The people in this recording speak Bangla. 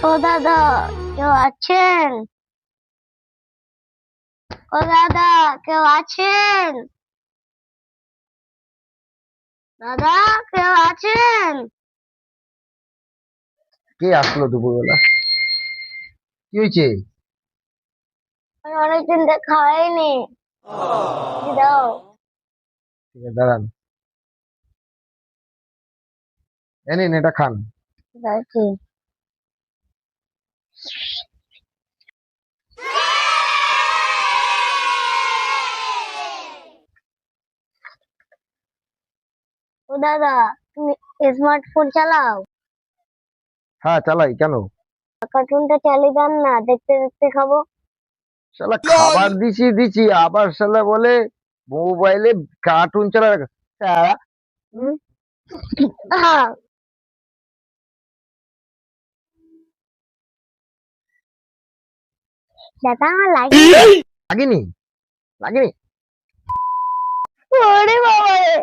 ও দাদা, কেউ আছেন? ও দাদা, কেউ আছেন? দাদা, কেউ আছেন? কে আসলো দুপুরবেলা? কি হয়েছে? আমি অনেকদিন দেখা হয়নি। কি দাও? ঠিক আছে, দাঁড়ান। এ নিন, এটা খান। যাচ্ছি। ও দাদা, তুমি স্মার্টফোন চালাও? হ্যাঁ, চালাই। কেন? কার্টুনটা চালিয়ে দেন না, দেখতে দেখতে খাবো। শালা খাবার দিছি দিছি, আবার শালা বলে মোবাইলে কার্টুন চালা। শালা, হুম, হ্যাঁ। দাদা, আমার লাগে। লাগেনি লাগেনি। ওরে বাবা রে।